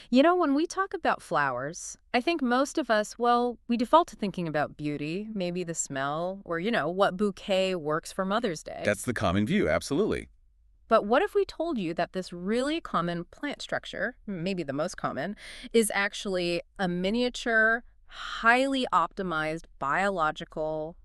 You know, when we talk about flowers, I think most of us, well, we default to thinking about beauty, maybe the smell, or, what bouquet works for Mother's Day. That's the common view, absolutely. But what if we told you that this really common plant structure, maybe the most common, is actually a miniature, highly optimized biological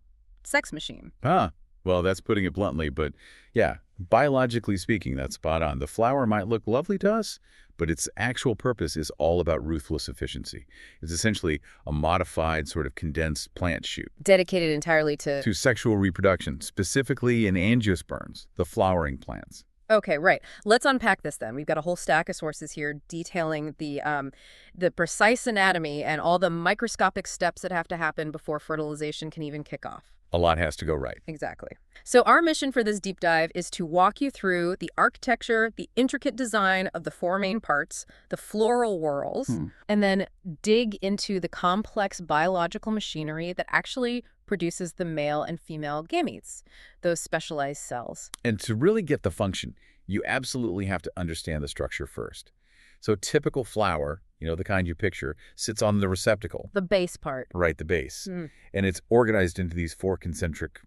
sex machine? Ah, well, that's putting it bluntly, but yeah, biologically speaking, that's spot on. The flower might look lovely to us, but its actual purpose is all about ruthless efficiency. It's essentially a modified, sort of condensed plant shoot Dedicated entirely to... to sexual reproduction, specifically in angiosperms, the flowering plants. Okay, right. Let's unpack this then. We've got a whole stack of sources here detailing the precise anatomy and all the microscopic steps that have to happen before fertilization can even kick off. A lot has to go right. Exactly. So our mission for this deep dive is to walk you through the architecture, the intricate design of the four main parts, the floral whorls, and then dig into the complex biological machinery that actually produces the male and female gametes, those specialized cells. And to really get the function, you absolutely have to understand the structure first. So typical flower, the kind you picture, sits on the receptacle. The base part. Right, the base. And it's organized into these four concentric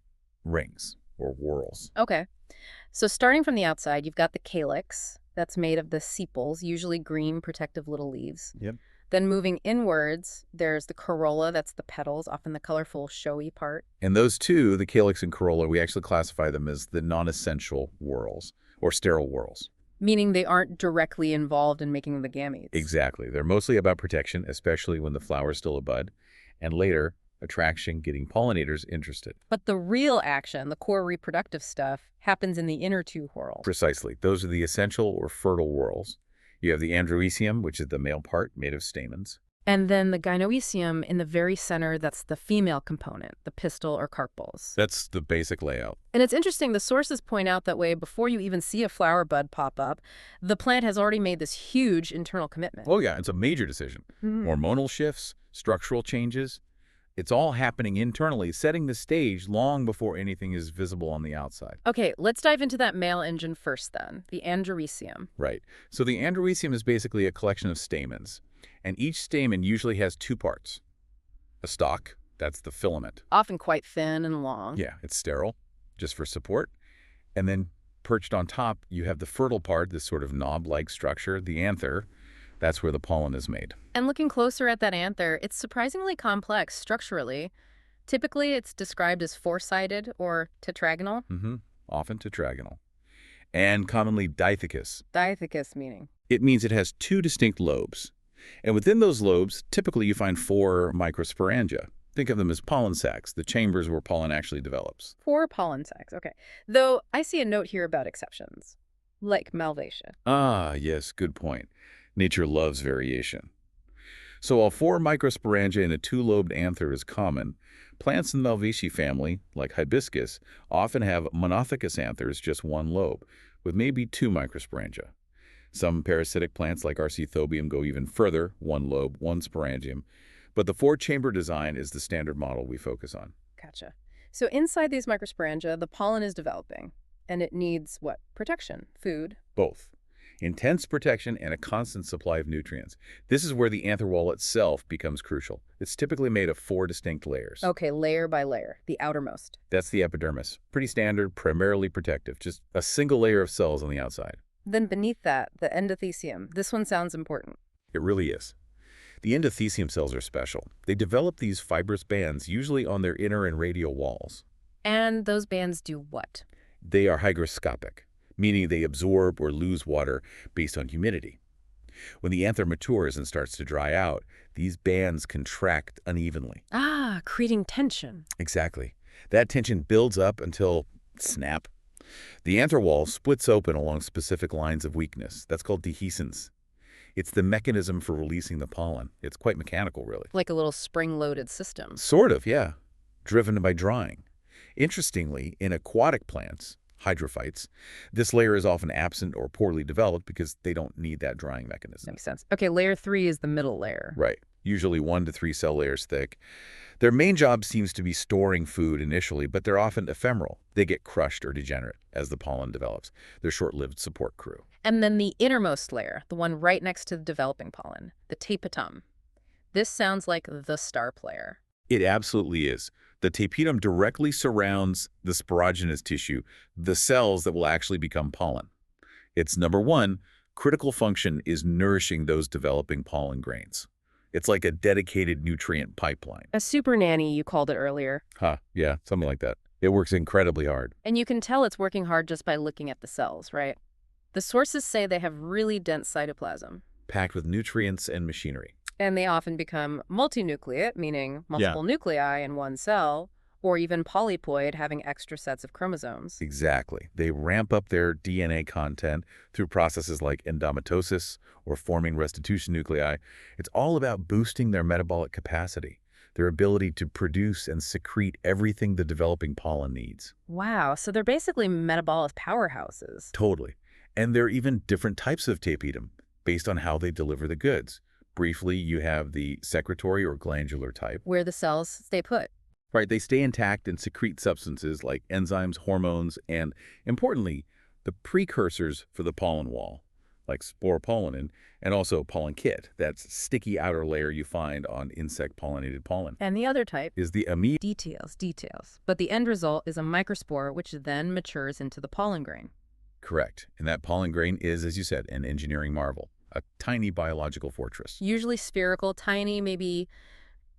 rings or whorls. Okay. So starting from the outside, you've got the calyx that's made of the sepals, usually green protective little leaves. Yep. Then moving inwards, there's the corolla, that's the petals, often the colorful, showy part. And those two, the calyx and corolla, we actually classify them as the non-essential whorls or sterile whorls. Meaning they aren't directly involved in making the gametes. Exactly. They're mostly about protection, especially when the flower is still a bud, and later, attraction, getting pollinators interested. But the real action, the core reproductive stuff, happens in the inner two whorls. Precisely. Those are the essential or fertile whorls. You have the Androecium, which is the male part made of stamens. And then the Gynoecium in the very center, that's the female component, the pistil or carpels. That's the basic layout. And it's interesting, the sources point out that way before you even see a flower bud pop up, the plant has already made this huge internal commitment. Oh yeah, it's a major decision. Hormonal shifts, structural changes. It's all happening internally, setting the stage long before anything is visible on the outside. Okay, let's dive into that male engine first then, the Androecium. Right. So the Androecium is basically a collection of stamens. And each stamen usually has two parts. A stalk, that's the filament. Often quite thin and long. Yeah, it's sterile, just for support. And then perched on top, you have the fertile part, this sort of knob-like structure, the anther. That's where the pollen is made. And looking closer at that anther, it's surprisingly complex structurally. Typically, it's described as four-sided or tetragonal. Often tetragonal. And commonly dithecous. Dithecous meaning? It means it has two distinct lobes. And within those lobes, typically you find four microsporangia. Think of them as pollen sacs, the chambers where pollen actually develops. 4 pollen sacs, okay. Though I see a note here about exceptions, like Malvasia. Ah, yes, good point. Nature loves variation. So while 4 microsporangia in a two-lobed anther is common, plants in the Malvaceae family, like hibiscus, often have monothecous anthers, just one lobe, with maybe 2 microsporangia. Some parasitic plants like Arcethobium go even further, 1 lobe, 1 sporangium, but the 4-chamber design is the standard model we focus on. Gotcha. So inside these microsporangia, the pollen is developing, and it needs what? Protection, food? Both. Intense protection and a constant supply of nutrients. This is where the anther wall itself becomes crucial. It's typically made of 4 distinct layers. Okay, layer by layer, the outermost. That's the epidermis. Pretty standard, primarily protective, just a single layer of cells on the outside. Then beneath that, the endothecium. This one sounds important. It really is. The endothecium cells are special. They develop these fibrous bands, usually on their inner and radial walls. And those bands do what? They are hygroscopic, meaning they absorb or lose water based on humidity. When the anther matures and starts to dry out, these bands contract unevenly. Ah, creating tension. Exactly. That tension builds up until snap. The anther wall splits open along specific lines of weakness. That's called dehiscence. It's the mechanism for releasing the pollen. It's quite mechanical, really. Like a little spring-loaded system. Sort of, yeah. Driven by drying. Interestingly, in aquatic plants, hydrophytes, this layer is often absent or poorly developed because they don't need that drying mechanism. Makes sense. Okay, layer 3 is the middle layer. Right. usually 1 to 3 cell layers thick. Their main job seems to be storing food initially, but they're often ephemeral. They get crushed or degenerate as the pollen develops. They're short-lived support crew. And then the innermost layer, the one right next to the developing pollen, the tapetum. This sounds like the star player. It absolutely is. The tapetum directly surrounds the sporogenous tissue, the cells that will actually become pollen. Its number one critical function is nourishing those developing pollen grains. It's like a dedicated nutrient pipeline. A super nanny, you called it earlier. Yeah, something like that. It works incredibly hard. And you can tell it's working hard just by looking at the cells, right? The sources say they have really dense cytoplasm. Packed with nutrients and machinery. And they often become multinucleate, meaning multiple nuclei in one cell, or even polyploid, having extra sets of chromosomes. Exactly. They ramp up their DNA content through processes like endomitosis or forming restitution nuclei. It's all about boosting their metabolic capacity, their ability to produce and secrete everything the developing pollen needs. Wow, so they're basically metabolic powerhouses. Totally. And there are even different types of tapetum based on how they deliver the goods. Briefly, you have the secretory or glandular type, where the cells stay put. Right, they stay intact and secrete substances like enzymes, hormones, and importantly, the precursors for the pollen wall, like sporopollen and also pollen kit, that's sticky outer layer you find on insect-pollinated pollen. And the other type is the amide. Details. But the end result is a microspore, which then matures into the pollen grain. Correct. And that pollen grain is, as you said, an engineering marvel, a tiny biological fortress. Usually spherical, tiny, maybe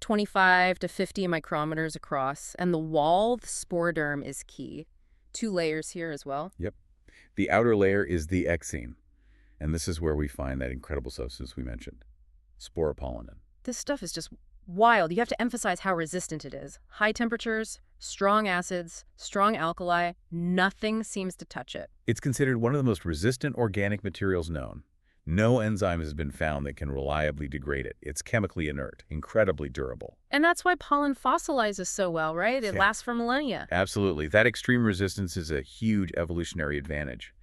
25 to 50 micrometers across, and the wall, the sporoderm, is key. 2 layers here as well. Yep. The outer layer is the exene, and this is where we find that incredible substance we mentioned, sporopollenin. This stuff is just wild. You have to emphasize how resistant it is. High temperatures, strong acids, strong alkali, nothing seems to touch it. It's considered one of the most resistant organic materials known. No enzyme has been found that can reliably degrade it. It's chemically inert, incredibly durable. And that's why pollen fossilizes so well, right? It lasts for millennia. Absolutely. That extreme resistance is a huge evolutionary advantage.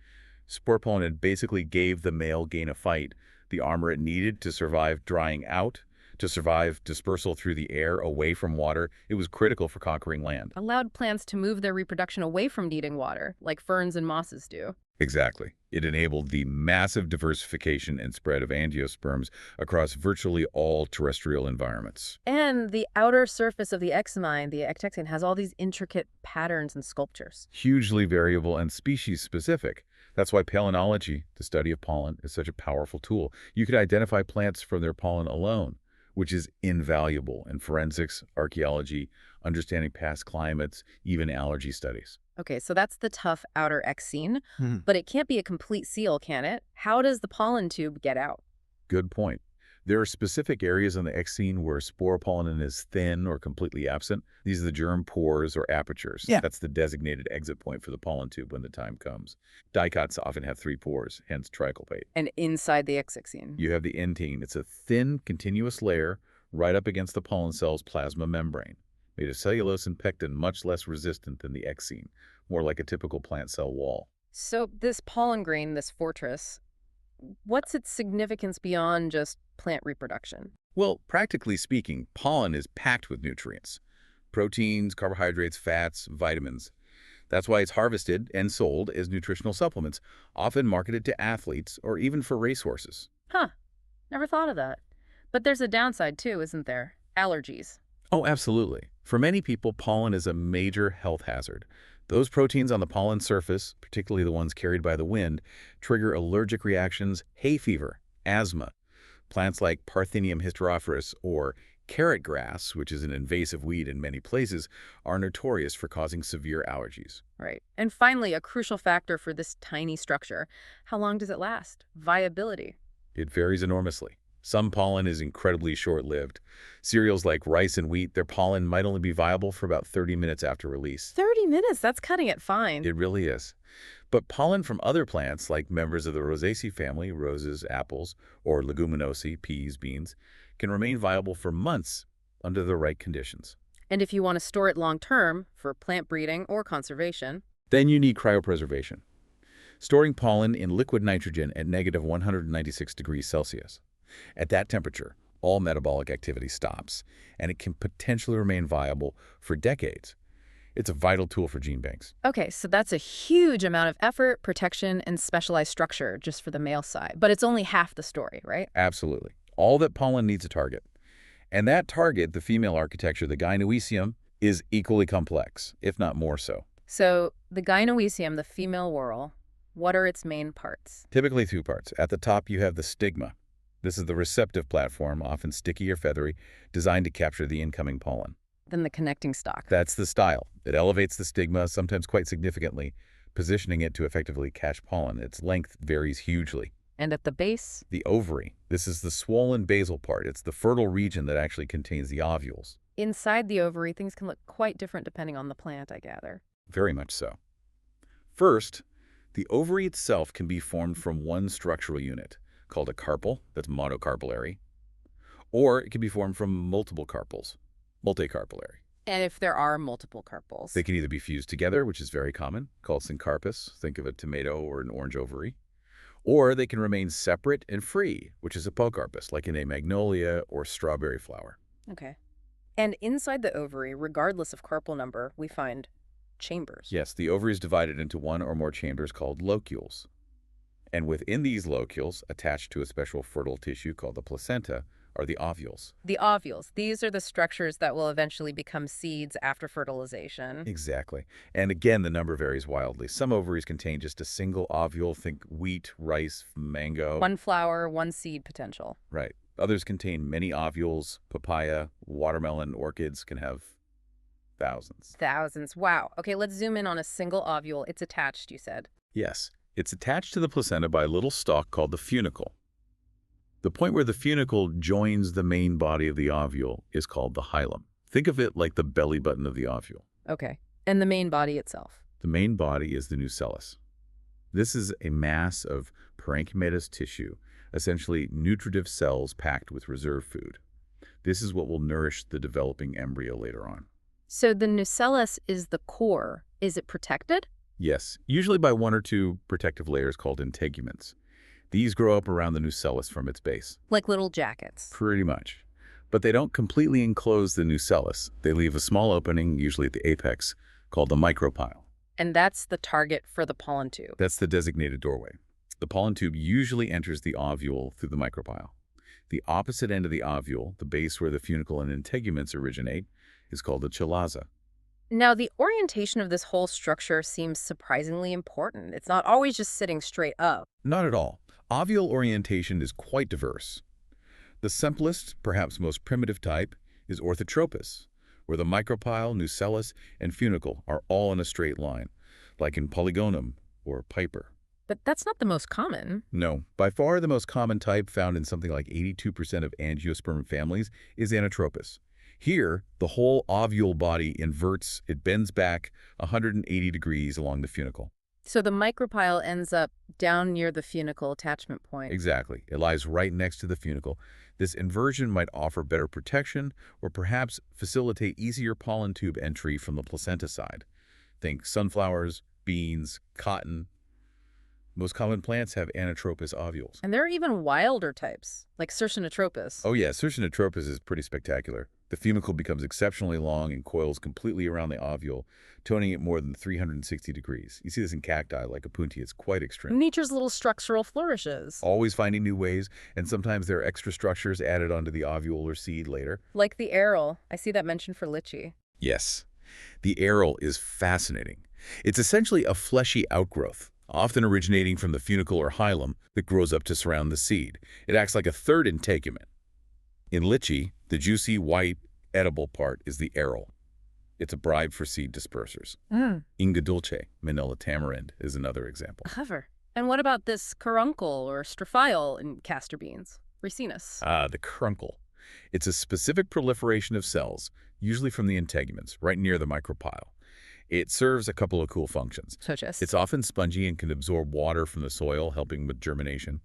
Sporopollenin basically gave the male Gametophyte the armor it needed to survive drying out, to survive dispersal through the air away from water. It was critical for conquering land. Allowed plants to move their reproduction away from needing water, like ferns and mosses do. Exactly. It enabled the massive diversification and spread of angiosperms across virtually all terrestrial environments. And the outer surface of the examine, the ectexine, has all these intricate patterns and sculptures. Hugely variable and species-specific. That's why palynology, the study of pollen, is such a powerful tool. You could identify plants from their pollen alone, which is invaluable in forensics, archaeology, understanding past climates, even allergy studies. Okay, so that's the tough outer exene, but it can't be a complete seal, can it? How does the pollen tube get out? Good point. There are specific areas on the exene where sporopollenin is thin or completely absent. These are the germ pores or apertures. That's the designated exit point for the pollen tube when the time comes. Dicots often have 3 pores, hence tricolpate. And inside the exene? You have the intine. It's a thin, continuous layer right up against the pollen cell's plasma membrane, made of cellulose and pectin, much less resistant than the exene, more like a typical plant cell wall. So this pollen grain, this fortress, what's its significance beyond just plant reproduction? Well, practically speaking, pollen is packed with nutrients. Proteins, carbohydrates, fats, vitamins. That's why it's harvested and sold as nutritional supplements, often marketed to athletes or even for racehorses. Never thought of that. But there's a downside too, isn't there? Allergies. Oh, absolutely. For many people, pollen is a major health hazard. Those proteins on the pollen surface, particularly the ones carried by the wind, trigger allergic reactions, hay fever, asthma. Plants like Parthenium hysterophorus or carrot grass, which is an invasive weed in many places, are notorious for causing severe allergies. Right. And finally, a crucial factor for this tiny structure. How long does it last? Viability. It varies enormously. Some pollen is incredibly short-lived. Cereals like rice and wheat, their pollen might only be viable for about 30 minutes after release. 30 minutes? That's cutting it fine. It really is. But pollen from other plants, like members of the Rosaceae family, roses, apples, or Leguminosae, peas, beans, can remain viable for months under the right conditions. And if you want to store it long-term, for plant breeding or conservation, then you need cryopreservation. Storing pollen in liquid nitrogen at -196 degrees Celsius. At that temperature, all metabolic activity stops, and it can potentially remain viable for decades. It's a vital tool for gene banks. Okay, so that's a huge amount of effort, protection, and specialized structure just for the male side. But it's only half the story, right? Absolutely. All that pollen needs a target. And that target, the female architecture, the gynoecium, is equally complex, if not more so. So the gynoecium, the female whorl, what are its main parts? Typically two parts. At the top, you have the stigma. This is the receptive platform, often sticky or feathery, designed to capture the incoming pollen. Then the connecting stalk. That's the style. It elevates the stigma, sometimes quite significantly, positioning it to effectively catch pollen. Its length varies hugely. And at the base? The ovary. This is the swollen basal part. It's the fertile region that actually contains the ovules. Inside the ovary, things can look quite different depending on the plant, I gather. Very much so. First, the ovary itself can be formed from one structural unit, called a carpel, that's monocarpellary, or it can be formed from multiple carpels, multicarpellary. And if there are multiple carpels? They can either be fused together, which is very common, called syncarpus, think of a tomato or an orange ovary, or they can remain separate and free, which is apocarpus, like in a magnolia or strawberry flower. Okay. And inside the ovary, regardless of carpel number, we find chambers. Yes, the ovary is divided into one or more chambers called locules. And within these locules, attached to a special fertile tissue called the placenta, are the ovules. The ovules. These are the structures that will eventually become seeds after fertilization. Exactly. And again, the number varies wildly. Some ovaries contain just a single ovule, think wheat, rice, mango. One flower, one seed potential. Right. Others contain many ovules. Papaya, watermelon, orchids can have thousands. Thousands. Wow. Okay, let's zoom in on a single ovule. It's attached, you said. Yes. It's attached to the placenta by a little stalk called the funicle. The point where the funicle joins the main body of the ovule is called the hilum. Think of it like the belly button of the ovule. Okay. And the main body itself? The main body is the nucellus. This is a mass of parenchymatous tissue, essentially nutritive cells packed with reserve food. This is what will nourish the developing embryo later on. So the nucellus is the core. Is it protected? Yes, usually by one or two protective layers called integuments. These grow up around the nucellus from its base. Like little jackets. Pretty much. But they don't completely enclose the nucellus. They leave a small opening, usually at the apex, called the micropyle. And that's the target for the pollen tube. That's the designated doorway. The pollen tube usually enters the ovule through the micropyle. The opposite end of the ovule, the base where the funicle and integuments originate, is called the chalaza. Now, the orientation of this whole structure seems surprisingly important. It's not always just sitting straight up. Not at all. Ovule orientation is quite diverse. The simplest, perhaps most primitive type, is orthotropous, where the micropyle, nucellus, and funicle are all in a straight line, like in Polygonum or Piper. But that's not the most common. No, by far the most common type found in something like 82% of angiosperm families is anatropous. Here, the whole ovule body inverts, it bends back 180 degrees along the funicle. So the micropyle ends up down near the funicle attachment point. Exactly. It lies right next to the funicle. This inversion might offer better protection or perhaps facilitate easier pollen tube entry from the placenta side. Think sunflowers, beans, cotton. Most common plants have anatropous ovules. And there are even wilder types, like Cercinotropous. Oh yeah, Cercinotropous is pretty spectacular. The funicle becomes exceptionally long and coils completely around the ovule, toning it more than 360 degrees. You see this in cacti like Opuntia. It's quite extreme. Nature's little structural flourishes. Always finding new ways, and sometimes there are extra structures added onto the ovule or seed later. Like the aril. I see that mentioned for lychee. Yes. The aril is fascinating. It's essentially a fleshy outgrowth, often originating from the funicle or hilum that grows up to surround the seed. It acts like a third integument. In lychee, the juicy, white, edible part is the aril. It's a bribe for seed dispersers. Inga dulce, manila tamarind, is another example. Clever. And what about this caruncle or strophiol in castor beans? Ricinus. The caruncle. It's a specific proliferation of cells, usually from the integuments, right near the micropyle. It serves a couple of cool functions. Such as? It's often spongy and can absorb water from the soil, helping with germination.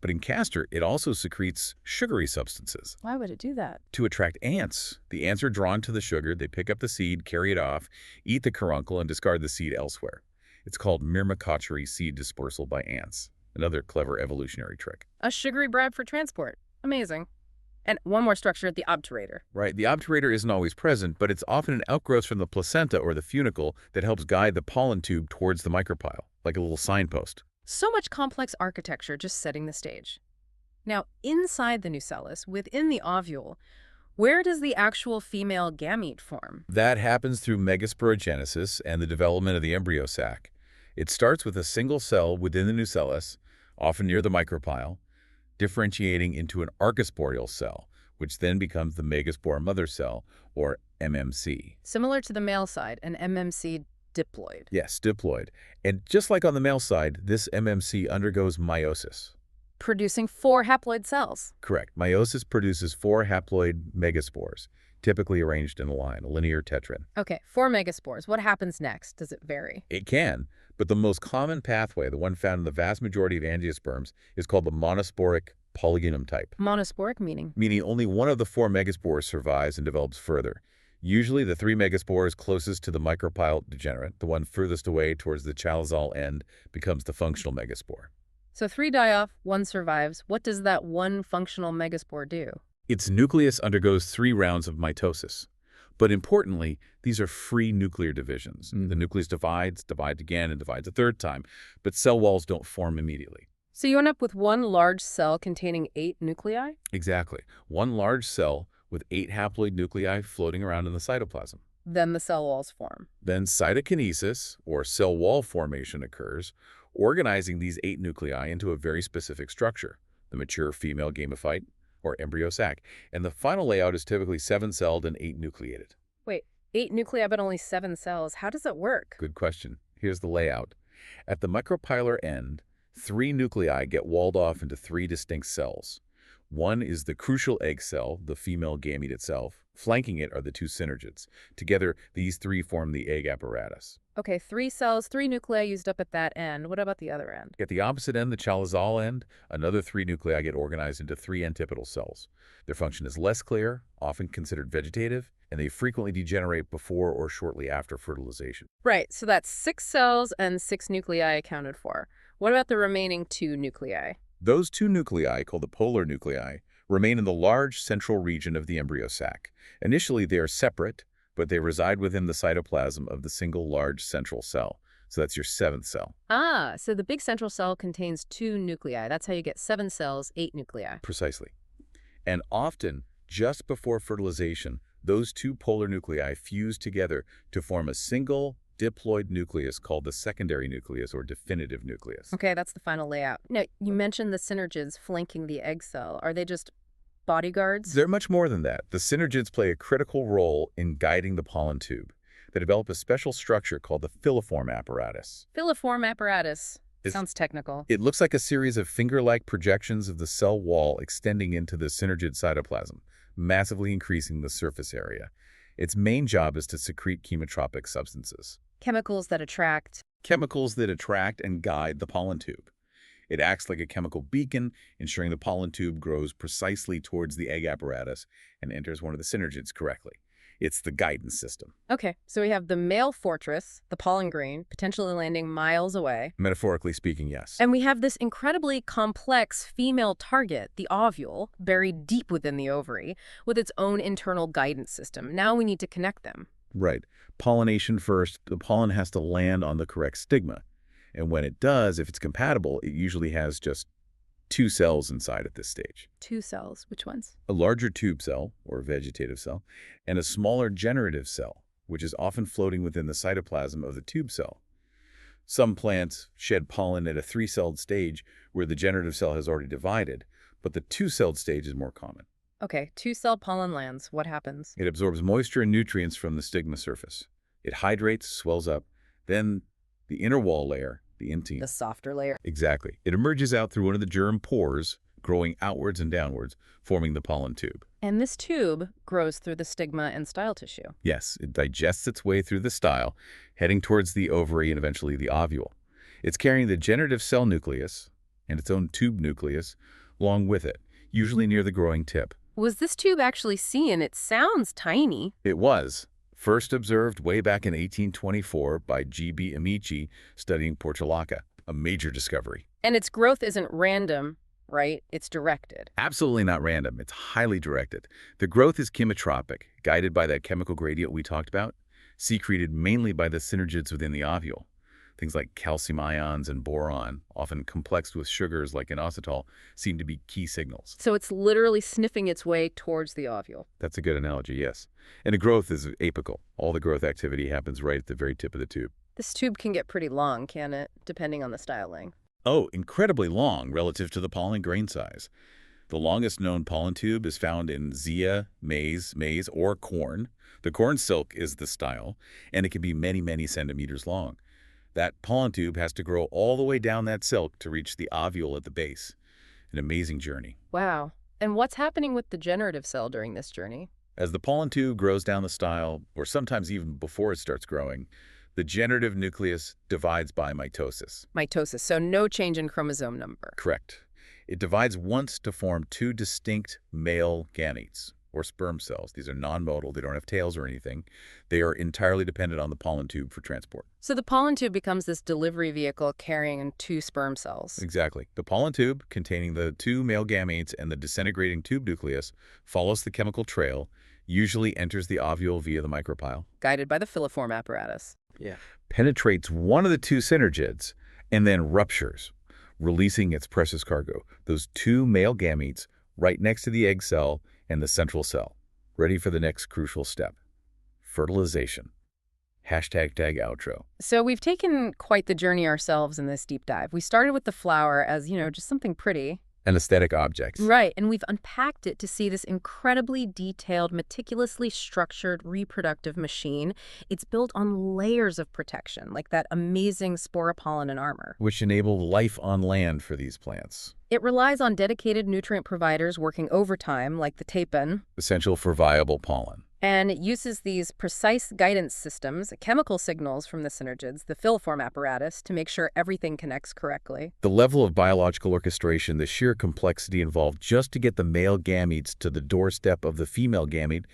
But in castor, it also secretes sugary substances. Why would it do that? To attract ants. The ants are drawn to the sugar, they pick up the seed, carry it off, eat the caruncle, and discard the seed elsewhere. It's called myrmecochory seed dispersal by ants, another clever evolutionary trick. A sugary bribe for transport. Amazing. And one more structure, the obturator. Right, the obturator isn't always present, but it's often an outgrowth from the placenta or the funicle that helps guide the pollen tube towards the micropyle, like a little signpost. So much complex architecture just setting the stage. Now, inside the nucellus, within the ovule, where does the actual female gamete form? That happens through megasporogenesis and the development of the embryo sac. It starts with a single cell within the nucellus, often near the micropyle, differentiating into an archosporial cell, which then becomes the megaspore mother cell, or MMC. Similar to the male side, an MMC diploid. Yes, diploid. And just like on the male side, this MMC undergoes meiosis. Producing 4 haploid cells. Correct. Meiosis produces 4 haploid megaspores, typically arranged in a line, a linear tetran. Okay, 4 megaspores. What happens next? Does it vary? It can, but the most common pathway, the one found in the vast majority of angiosperms, is called the monosporic polygonum type. Monosporic meaning? Meaning only one of the 4 megaspores survives and develops further. Usually the 3 megaspores closest to the micropyle degenerate, the one furthest away towards the chalazal end, becomes the functional megaspore. So 3 die off, 1 survives. What does that one functional megaspore do? Its nucleus undergoes 3 rounds of mitosis. But importantly, these are free nuclear divisions. The nucleus divides again, and divides a third time, but cell walls don't form immediately. So you end up with one large cell containing 8 nuclei? Exactly. One large cell with 8 haploid nuclei floating around in the cytoplasm. Then the cell walls form. Then cytokinesis, or cell wall formation, occurs, organizing these 8 nuclei into a very specific structure, the mature female gametophyte, or embryo sac. And the final layout is typically 7-celled and 8-nucleated. Wait, 8 nuclei but only 7 cells. How does it work? Good question. Here's the layout. At the micropylar end, 3 nuclei get walled off into 3 distinct cells. One is the crucial egg cell, the female gamete itself. Flanking it are the 2 synergids. Together, these 3 form the egg apparatus. Okay, 3 cells, 3 nuclei used up at that end. What about the other end? At the opposite end, the chalazal end, another 3 nuclei get organized into 3 antipodal cells. Their function is less clear, often considered vegetative, and they frequently degenerate before or shortly after fertilization. Right, so that's 6 cells and 6 nuclei accounted for. What about the remaining 2 nuclei? Those 2 nuclei, called the polar nuclei, remain in the large central region of the embryo sac. Initially, they are separate, but they reside within the cytoplasm of the single large central cell. So that's your 7th cell. Ah, so the big central cell contains 2 nuclei. That's how you get 7 cells, 8 nuclei. Precisely. And often, just before fertilization, those 2 polar nuclei fuse together to form a single diploid nucleus called the secondary nucleus or definitive nucleus. Okay, that's the final layout. Now, you mentioned the synergids flanking the egg cell. Are they just bodyguards? They're much more than that. The synergids play a critical role in guiding the pollen tube. They develop a special structure called the filiform apparatus. Filiform apparatus. Sounds technical. It looks like a series of finger-like projections of the cell wall extending into the synergid cytoplasm, massively increasing the surface area. Its main job is to secrete chemotropic substances. Chemicals that attract. Chemicals that attract and guide the pollen tube. It acts like a chemical beacon, ensuring the pollen tube grows precisely towards the egg apparatus and enters one of the synergids correctly. It's the guidance system. Okay, so we have the male fortress, the pollen grain, potentially landing miles away. Metaphorically speaking, yes. And we have this incredibly complex female target, the ovule, buried deep within the ovary, with its own internal guidance system. Now we need to connect them. Right. Pollination first. The pollen has to land on the correct stigma. And when it does, if it's compatible, it usually has just 2 cells inside at this stage. 2 cells. Which ones? A larger tube cell, or vegetative cell, and a smaller generative cell, which is often floating within the cytoplasm of the tube cell. Some plants shed pollen at a 3-celled stage where the generative cell has already divided, but the 2-celled stage is more common. Okay, 2-cell pollen lands. What happens? It absorbs moisture and nutrients from the stigma surface. It hydrates, swells up, then the inner wall layer, the intine. The softer layer. Exactly. It emerges out through one of the germ pores, growing outwards and downwards, forming the pollen tube. And this tube grows through the stigma and style tissue. Yes, it digests its way through the style, heading towards the ovary and eventually the ovule. It's carrying the generative cell nucleus and its own tube nucleus along with it, usually near the growing tip. Was this tube actually seen? It sounds tiny. It was. First observed way back in 1824 by G.B. Amici studying Portulaca, a major discovery. And its growth isn't random. right? It's directed. Absolutely not random. It's highly directed. The growth is chemotropic, guided by that chemical gradient we talked about, secreted mainly by the synergids within the ovule. Things like calcium ions and boron, often complexed with sugars like inositol, seem to be key signals. So it's literally sniffing its way towards the ovule. That's a good analogy, yes. And the growth is apical. All the growth activity happens right at the very tip of the tube. This tube can get pretty long, can it? Depending on the styling. Oh, incredibly long relative to the pollen grain size. The longest known pollen tube is found in zea, maize, or corn. The corn silk is the style, and it can be many, many centimeters long. That pollen tube has to grow all the way down that silk to reach the ovule at the base. An amazing journey. Wow. And what's happening with the generative cell during this journey? As the pollen tube grows down the style, or sometimes even before it starts growing, the generative nucleus divides by mitosis. Mitosis, so no change in chromosome number. Correct. It divides once to form two distinct male gametes, or sperm cells. These are non-modal. They don't have tails or anything. They are entirely dependent on the pollen tube for transport. So the pollen tube becomes this delivery vehicle carrying two sperm cells. Exactly. The pollen tube, containing the two male gametes and the disintegrating tube nucleus, follows the chemical trail, usually enters the ovule via the micropyle, Guided by the filiform apparatus. penetrates one of the two synergids, and then ruptures, releasing its precious cargo, those two male gametes right next to the egg cell and the central cell, ready for the next crucial step, fertilization. #outro. So we've taken quite the journey ourselves in this deep dive. We started with the flower as, just something pretty. An aesthetic object. Right, and we've unpacked it to see this incredibly detailed, meticulously structured reproductive machine. It's built on layers of protection, like that amazing sporopollen and armor. Which enable life on land for these plants. It relies on dedicated nutrient providers working overtime, like the tapen, Essential for viable pollen. and it uses these precise guidance systems, chemical signals from the synergids, the filiform apparatus, to make sure everything connects correctly. The level of biological orchestration, the sheer complexity involved just to get the male gametes to the doorstep of the female gamete,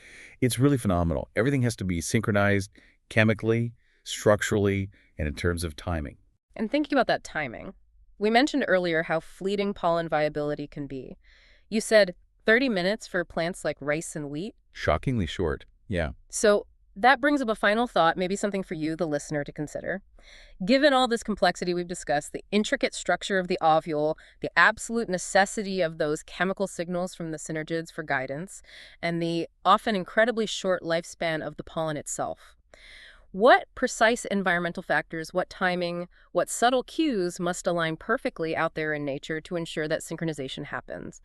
it's really phenomenal. Everything has to be synchronized chemically, structurally, and in terms of timing. And thinking about that timing, we mentioned earlier how fleeting pollen viability can be. You said 30 minutes for plants like rice and wheat. Shockingly short, yeah. So that brings up a final thought, maybe something for you, the listener, to consider. Given all this complexity we've discussed, the intricate structure of the ovule, the absolute necessity of those chemical signals from the synergids for guidance, and the often incredibly short lifespan of the pollen itself, what precise environmental factors, what timing, what subtle cues must align perfectly out there in nature to ensure that synchronization happens?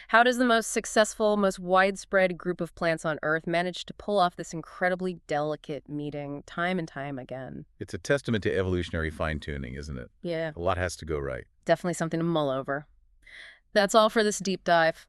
How does the most successful, most widespread group of plants on Earth manage to pull off this incredibly delicate meeting time and time again? It's a testament to evolutionary fine-tuning, isn't it? Yeah, A lot has to go right. definitely something to mull over. That's all for this deep dive.